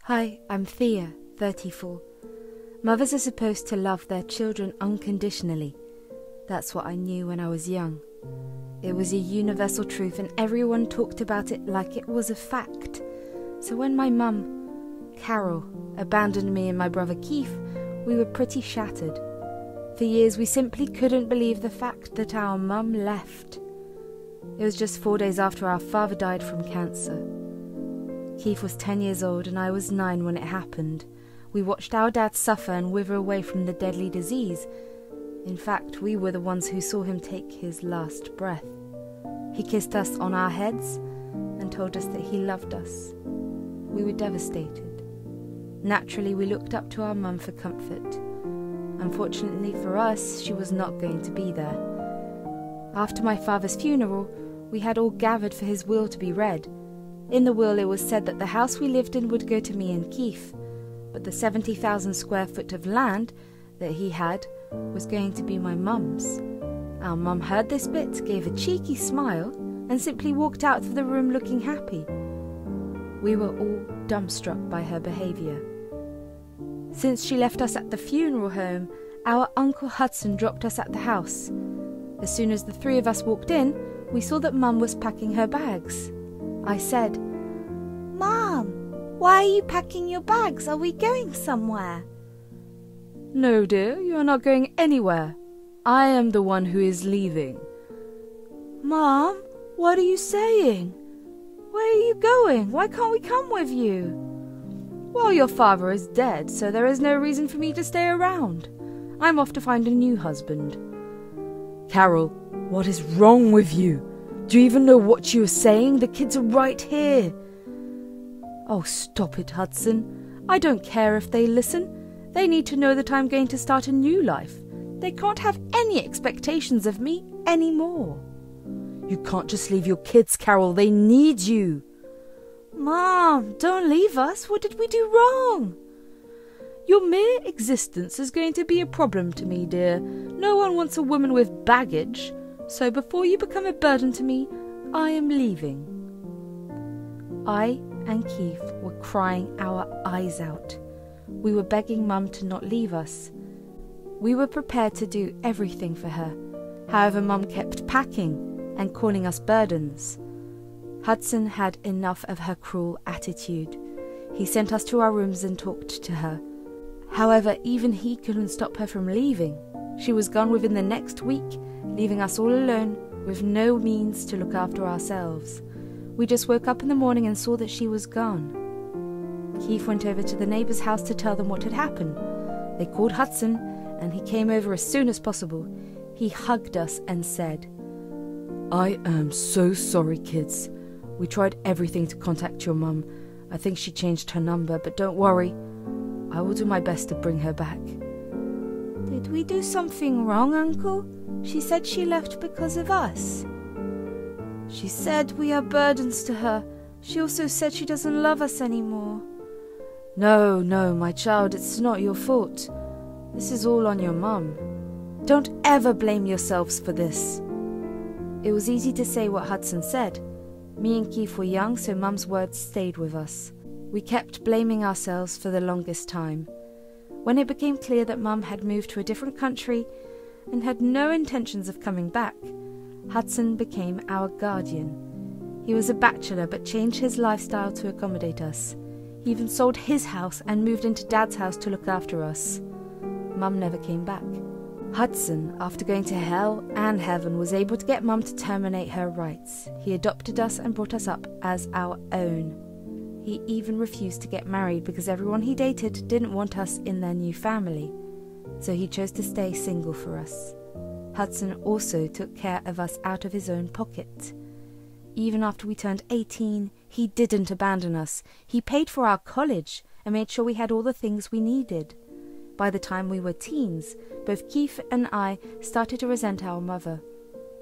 Hi, I'm Thea, 34. Mothers are supposed to love their children unconditionally. That's what I knew when I was young. It was a universal truth and everyone talked about it like it was a fact. So when my mum, Carol, abandoned me and my brother Keith, we were pretty shattered. For years we simply couldn't believe the fact that our mum left. It was just 4 days after our father died from cancer. Keith was 10 years old and I was 9 when it happened. We watched our dad suffer and wither away from the deadly disease. In fact, we were the ones who saw him take his last breath. He kissed us on our heads and told us that he loved us. We were devastated. Naturally, we looked up to our mum for comfort. Unfortunately for us, she was not going to be there. After my father's funeral, we had all gathered for his will to be read. In the will it was said that the house we lived in would go to me and Keith, but the 70,000 square foot of land that he had was going to be my mum's. Our mum heard this bit, gave a cheeky smile, and simply walked out of the room looking happy. We were all dumbstruck by her behaviour. Since she left us at the funeral home, our Uncle Hudson dropped us at the house. As soon as the three of us walked in, we saw that Mum was packing her bags. I said, "Mom, why are you packing your bags? Are we going somewhere?" "No, dear, you are not going anywhere. I am the one who is leaving." "Mom, what are you saying? Where are you going? Why can't we come with you?" "Well, your father is dead, so there is no reason for me to stay around. I'm off to find a new husband." "Carol, what is wrong with you? Do you even know what you are saying? The kids are right here." "Oh, stop it, Hudson. I don't care if they listen. They need to know that I'm going to start a new life. They can't have any expectations of me anymore." "You can't just leave your kids, Carol. They need you." "Mom, don't leave us. What did we do wrong?" "Your mere existence is going to be a problem to me, dear. No one wants a woman with baggage. So before you become a burden to me, I am leaving." I and Keith were crying our eyes out. We were begging Mum to not leave us. We were prepared to do everything for her. However, Mum kept packing and calling us burdens. Hudson had enough of her cruel attitude. He sent us to our rooms and talked to her. However, even he couldn't stop her from leaving. She was gone within the next week, leaving us all alone with no means to look after ourselves. We just woke up in the morning and saw that she was gone. Keith went over to the neighbour's house to tell them what had happened. They called Hudson, and he came over as soon as possible. He hugged us and said, "I am so sorry, kids. We tried everything to contact your mum. I think she changed her number, but don't worry. I will do my best to bring her back." "Did we do something wrong, Uncle? She said she left because of us." "She said we are burdens to her. She also said she doesn't love us anymore." No, my child, it's not your fault. This is all on your mum. Don't ever blame yourselves for this." It was easy to say what Hudson said. Me and Keith were young, so Mum's words stayed with us. We kept blaming ourselves for the longest time. When it became clear that Mum had moved to a different country and had no intentions of coming back, Hudson became our guardian. He was a bachelor but changed his lifestyle to accommodate us. He even sold his house and moved into Dad's house to look after us. Mum never came back. Hudson, after going to hell and heaven, was able to get Mum to terminate her rights. He adopted us and brought us up as our own. He even refused to get married because everyone he dated didn't want us in their new family. So he chose to stay single for us. Hudson also took care of us out of his own pocket. Even after we turned 18, he didn't abandon us. He paid for our college and made sure we had all the things we needed. By the time we were teens, both Keith and I started to resent our mother.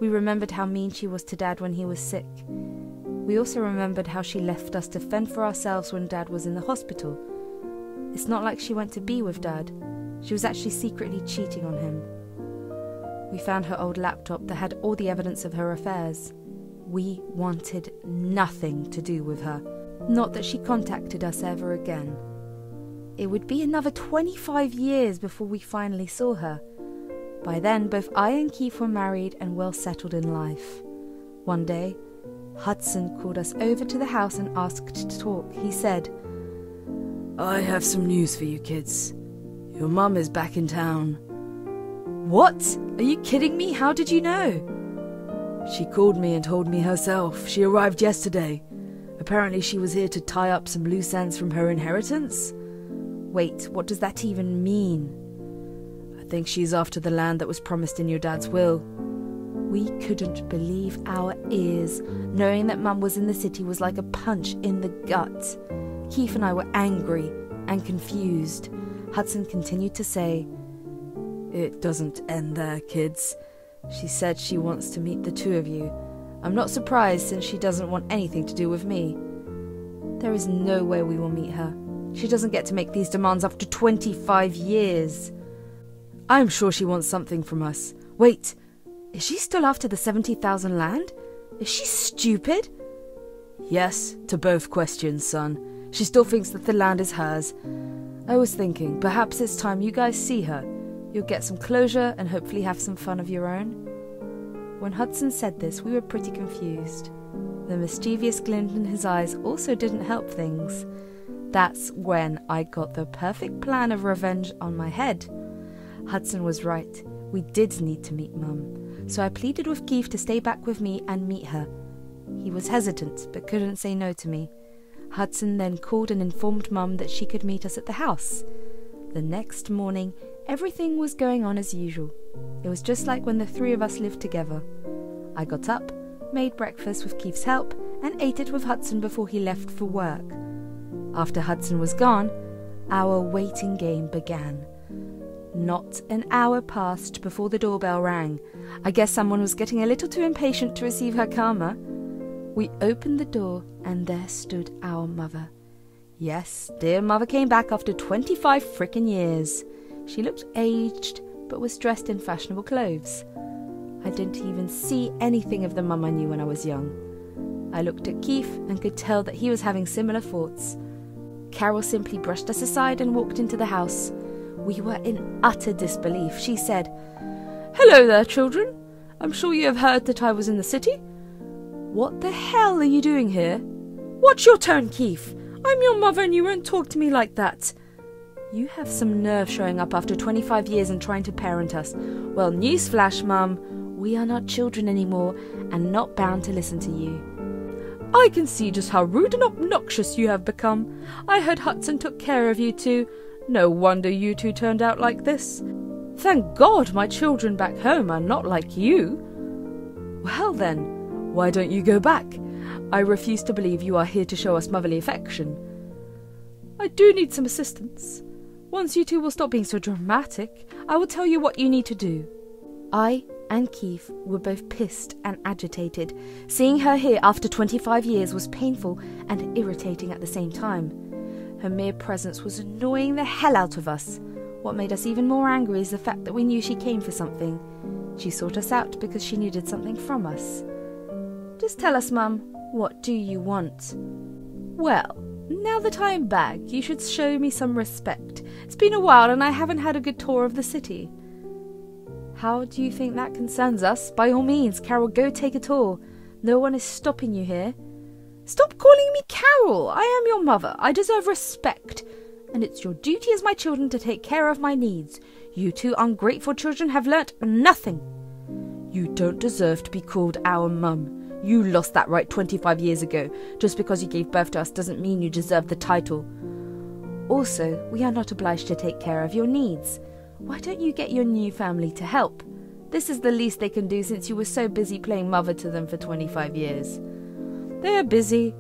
We remembered how mean she was to Dad when he was sick. We also remembered how she left us to fend for ourselves when Dad was in the hospital. It's not like she went to be with Dad. She was actually secretly cheating on him. We found her old laptop that had all the evidence of her affairs. We wanted nothing to do with her. Not that she contacted us ever again. It would be another 25 years before we finally saw her. By then, both I and Keith were married and well settled in life. One day, Hudson called us over to the house and asked to talk. He said, "I have some news for you kids. Your mum is back in town." "What? Are you kidding me? How did you know?" "She called me and told me herself. She arrived yesterday. Apparently she was here to tie up some loose ends from her inheritance." "Wait, what does that even mean?" "I think she's after the land that was promised in your dad's will." We couldn't believe our ears. Knowing that Mum was in the city was like a punch in the gut. Keith and I were angry and confused. Hudson continued to say, "It doesn't end there, kids. She said she wants to meet the two of you. I'm not surprised since she doesn't want anything to do with me." "There is no way we will meet her. She doesn't get to make these demands after 25 years. "I'm sure she wants something from us. Wait, is she still after the 70,000 land? Is she stupid?" "Yes, to both questions, son. She still thinks that the land is hers. I was thinking, perhaps it's time you guys see her. You'll get some closure and hopefully have some fun of your own." When Hudson said this, we were pretty confused. The mischievous glint in his eyes also didn't help things. That's when I got the perfect plan of revenge on my head. Hudson was right. We did need to meet Mum. So I pleaded with Keith to stay back with me and meet her. He was hesitant, but couldn't say no to me. Hudson then called and informed Mum that she could meet us at the house. The next morning, everything was going on as usual. It was just like when the three of us lived together. I got up, made breakfast with Keith's help, and ate it with Hudson before he left for work. After Hudson was gone, our waiting game began. Not an hour passed before the doorbell rang. I guess someone was getting a little too impatient to receive her karma. We opened the door and there stood our mother. Yes, dear mother came back after 25 frickin' years. She looked aged, but was dressed in fashionable clothes. I didn't even see anything of the mum I knew when I was young. I looked at Keith and could tell that he was having similar thoughts. Carol simply brushed us aside and walked into the house. We were in utter disbelief. She said, "Hello there, children. I'm sure you have heard that I was in the city. What the hell are you doing here? Watch your tone, Keith. I'm your mother and you won't talk to me like that." "You have some nerve showing up after 25 years and trying to parent us. Well, newsflash, Mum. We are not children anymore and not bound to listen to you." "I can see just how rude and obnoxious you have become. I heard Hudson took care of you two. No wonder you two turned out like this. Thank God my children back home are not like you." "Well then, why don't you go back? I refuse to believe you are here to show us motherly affection." "I do need some assistance. Once you two will stop being so dramatic, I will tell you what you need to do." I and Keith were both pissed and agitated. Seeing her here after 25 years was painful and irritating at the same time. Her mere presence was annoying the hell out of us. What made us even more angry is the fact that we knew she came for something. She sought us out because she needed something from us. "Just tell us, Mum, what do you want?" "Well, now that I am back, you should show me some respect. It's been a while and I haven't had a good tour of the city." "How do you think that concerns us? By all means, Carol, go take a tour. No one is stopping you here." "Stop calling me Carol. I am your mother. I deserve respect. And it's your duty as my children to take care of my needs. You two ungrateful children have learnt nothing." "You don't deserve to be called our mum. You lost that right 25 years ago. Just because you gave birth to us doesn't mean you deserve the title. Also, we are not obliged to take care of your needs. Why don't you get your new family to help? This is the least they can do since you were so busy playing mother to them for 25 years. "They are busy,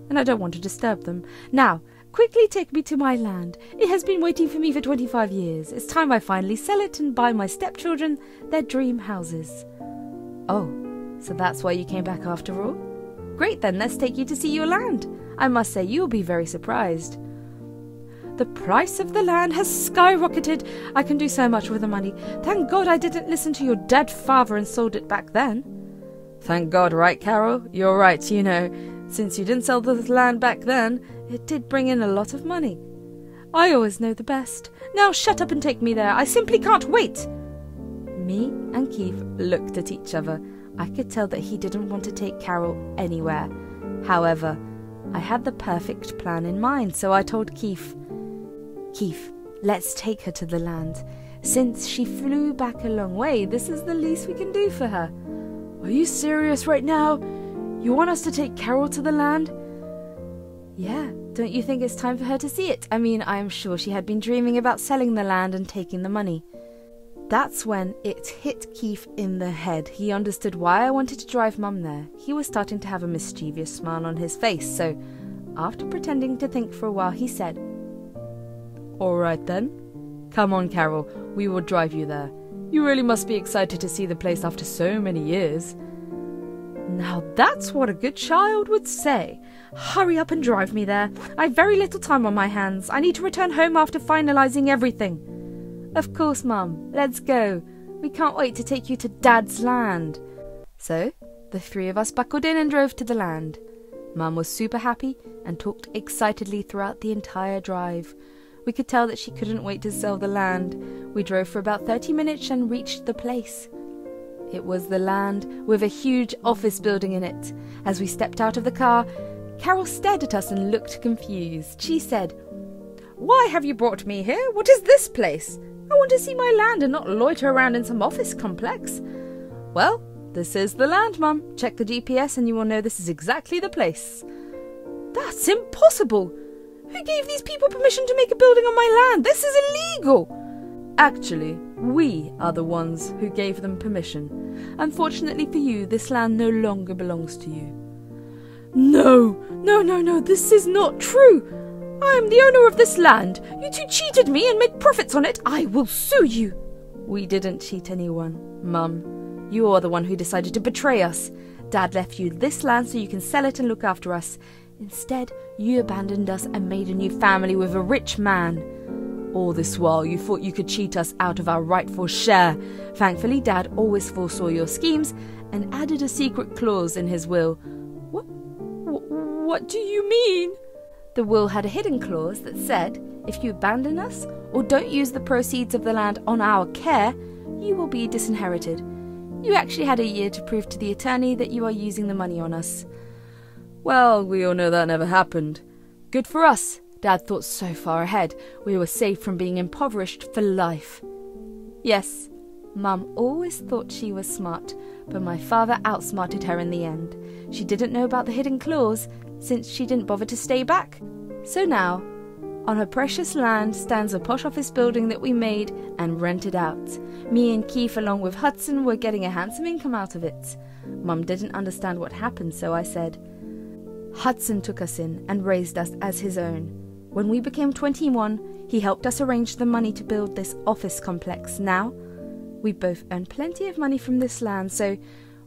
and I don't want to disturb them. Now, quickly take me to my land. It has been waiting for me for 25 years. It's time I finally sell it and buy my stepchildren their dream houses." "Oh, so that's why you came back after all? Great then, let's take you to see your land. I must say you'll be very surprised." "The price of the land has skyrocketed. I can do so much with the money. Thank God I didn't listen to your dead father and sold it back then." "Thank God, right, Carol? You're right, you know. Since you didn't sell the land back then, it did bring in a lot of money." I always know the best. Now shut up and take me there. I simply can't wait. Me and Keith looked at each other. I could tell that he didn't want to take Carol anywhere. However, I had the perfect plan in mind, so I told Keith, let's take her to the land. Since she flew back a long way, this is the least we can do for her. Are you serious right now? You want us to take Carol to the land? Yeah, don't you think it's time for her to see it? I mean, I am sure she had been dreaming about selling the land and taking the money. That's when it hit Keith in the head. He understood why I wanted to drive Mum there. He was starting to have a mischievous smile on his face, so after pretending to think for a while, he said, "All right then. Come on, Carol, we will drive you there. You really must be excited to see the place after so many years." Now that's what a good child would say. Hurry up and drive me there. I have very little time on my hands. I need to return home after finalizing everything. Of course, Mum. Let's go. We can't wait to take you to Dad's land. So, the three of us buckled in and drove to the land. Mum was super happy and talked excitedly throughout the entire drive. We could tell that she couldn't wait to sell the land. We drove for about 30 minutes and reached the place. It was the land with a huge office building in it. As we stepped out of the car, Carol stared at us and looked confused. She said, "Why have you brought me here? What is this place? I want to see my land and not loiter around in some office complex." "Well, this is the land, Mum. Check the GPS and you will know this is exactly the place." "That's impossible! Who gave these people permission to make a building on my land? This is illegal!" "Actually, we are the ones who gave them permission. Unfortunately for you, this land no longer belongs to you." No, this is not true. I am the owner of this land. You two cheated me and made profits on it. I will sue you. We didn't cheat anyone, Mum. You are the one who decided to betray us. Dad left you this land so you can sell it and look after us. Instead, you abandoned us and made a new family with a rich man. All this while, you thought you could cheat us out of our rightful share. Thankfully, Dad always foresaw your schemes and added a secret clause in his will. What do you mean? The will had a hidden clause that said, if you abandon us or don't use the proceeds of the land on our care, you will be disinherited. You actually had a year to prove to the attorney that you are using the money on us. Well, we all know that never happened. Good for us. Dad thought so far ahead. We were saved from being impoverished for life. Yes, Mum always thought she was smart, but my father outsmarted her in the end. She didn't know about the hidden clause, since she didn't bother to stay back. So now, on her precious land stands a posh office building that we made and rented out. Me and Keith, along with Hudson, were getting a handsome income out of it. Mum didn't understand what happened, so I said, Hudson took us in and raised us as his own. When we became 21, he helped us arrange the money to build this office complex. Now, we both earn plenty of money from this land, so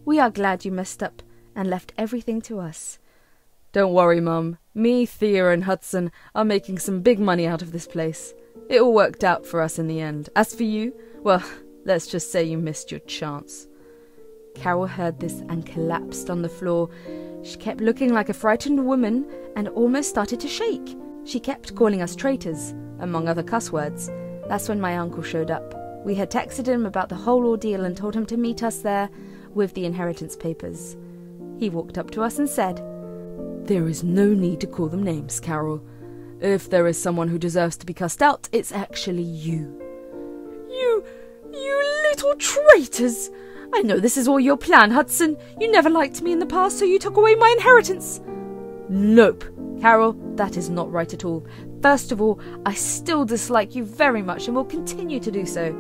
we are glad you messed up and left everything to us. Don't worry, Mum. Me, Thea and Hudson are making some big money out of this place. It all worked out for us in the end. As for you, well, let's just say you missed your chance. Carol heard this and collapsed on the floor. She kept looking like a frightened woman and almost started to shake. She kept calling us traitors, among other cuss words. That's when my uncle showed up. We had texted him about the whole ordeal and told him to meet us there with the inheritance papers. He walked up to us and said, There is no need to call them names, Carol. If there is someone who deserves to be cussed out, it's actually you. You little traitors! I know this is all your plan, Hudson. You never liked me in the past, so you took away my inheritance. Nope. Carol, that is not right at all. First of all, I still dislike you very much and will continue to do so.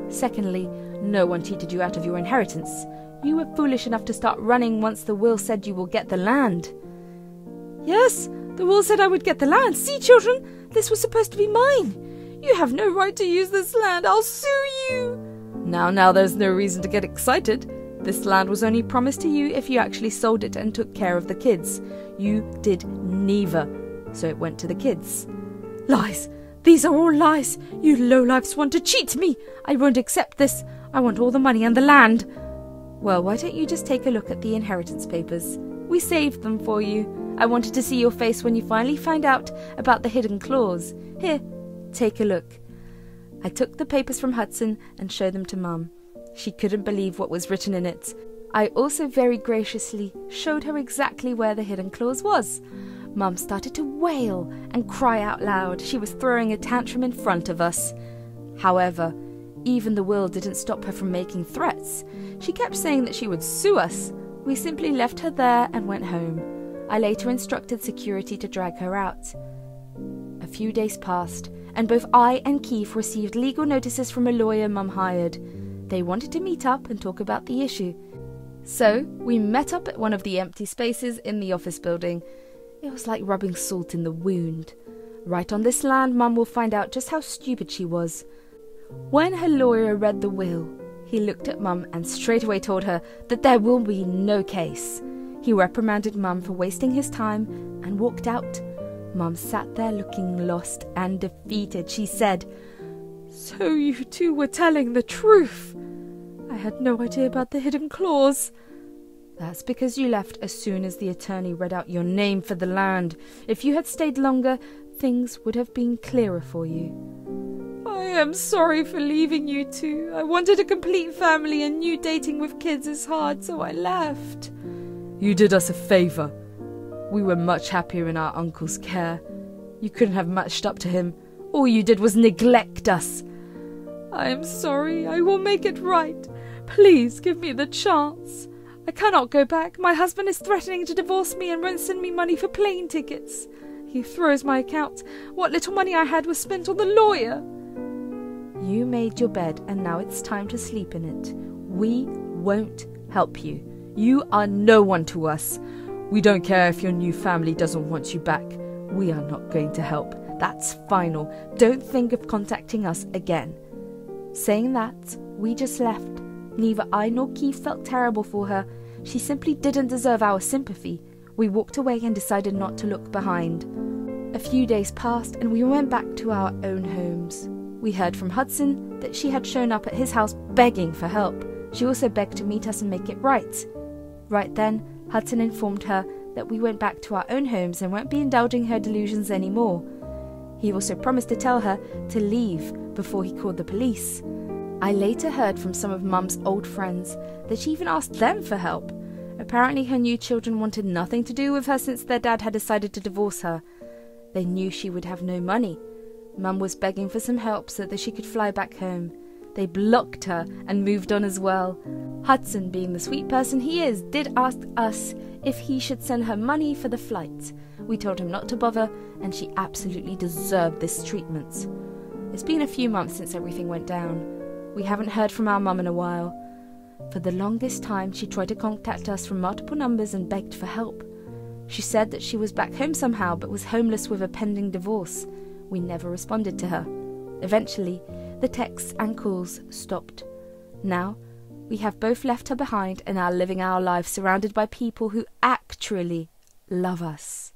Secondly, no one cheated you out of your inheritance. You were foolish enough to start running once the will said you will get the land. Yes, the will said I would get the land. See, children, this was supposed to be mine. You have no right to use this land. I'll sue you. Now, there's no reason to get excited. This land was only promised to you if you actually sold it and took care of the kids. You did neither, so it went to the kids. Lies! These are all lies! You lowlifes want to cheat me! I won't accept this! I want all the money and the land! Well, why don't you just take a look at the inheritance papers? We saved them for you. I wanted to see your face when you finally find out about the hidden clause. Here, Take a look." I took the papers from Hudson and showed them to Mum. She couldn't believe what was written in it. I also very graciously showed her exactly where the hidden clause was. Mum started to wail and cry out loud. She was throwing a tantrum in front of us. However, even the will didn't stop her from making threats. She kept saying that she would sue us. We simply left her there and went home. I later instructed security to drag her out. A few days passed, and both I and Keith received legal notices from a lawyer Mum hired. They wanted to meet up and talk about the issue. So we met up at one of the empty spaces in the office building. It was like rubbing salt in the wound. Right on this land, Mum will find out just how stupid she was. When her lawyer read the will, he looked at Mum and straight away told her that there will be no case. He reprimanded Mum for wasting his time and walked out. Mum sat there looking lost and defeated. She said, "So you two were telling the truth? I had no idea about the hidden clause." "That's because you left as soon as the attorney read out your name for the land. If you had stayed longer, things would have been clearer for you." "I am sorry for leaving you two. I wanted a complete family and knew dating with kids is hard, so I left." "You did us a favour. We were much happier in our uncle's care. You couldn't have matched up to him. All you did was neglect us." "I am sorry. I will make it right. Please give me the chance. I cannot go back. My husband is threatening to divorce me and won't send me money for plane tickets. He froze my account. What little money I had was spent on the lawyer." "You made your bed and now it's time to sleep in it. We won't help you. You are no one to us. We don't care if your new family doesn't want you back. We are not going to help. That's final. Don't think of contacting us again." Saying that, we just left. Neither I nor Keith felt terrible for her. She simply didn't deserve our sympathy. We walked away and decided not to look behind. A few days passed and we went back to our own homes. We heard from Hudson that she had shown up at his house begging for help. She also begged to meet us and make it right. Right then, Hudson informed her that we went back to our own homes and won't be indulging her delusions anymore. He also promised to tell her to leave before he called the police. I later heard from some of Mum's old friends that she even asked them for help. Apparently her new children wanted nothing to do with her since their dad had decided to divorce her. They knew she would have no money. Mum was begging for some help so that she could fly back home. They blocked her and moved on as well. Hudson, being the sweet person he is, did ask us if he should send her money for the flight. We told him not to bother, and she absolutely deserved this treatment. It's been a few months since everything went down. We haven't heard from our mum in a while. For the longest time, she tried to contact us from multiple numbers and begged for help. She said that she was back home somehow but was homeless with a pending divorce. We never responded to her. Eventually, the texts and calls stopped. Now, we have both left her behind and are living our lives surrounded by people who actually love us.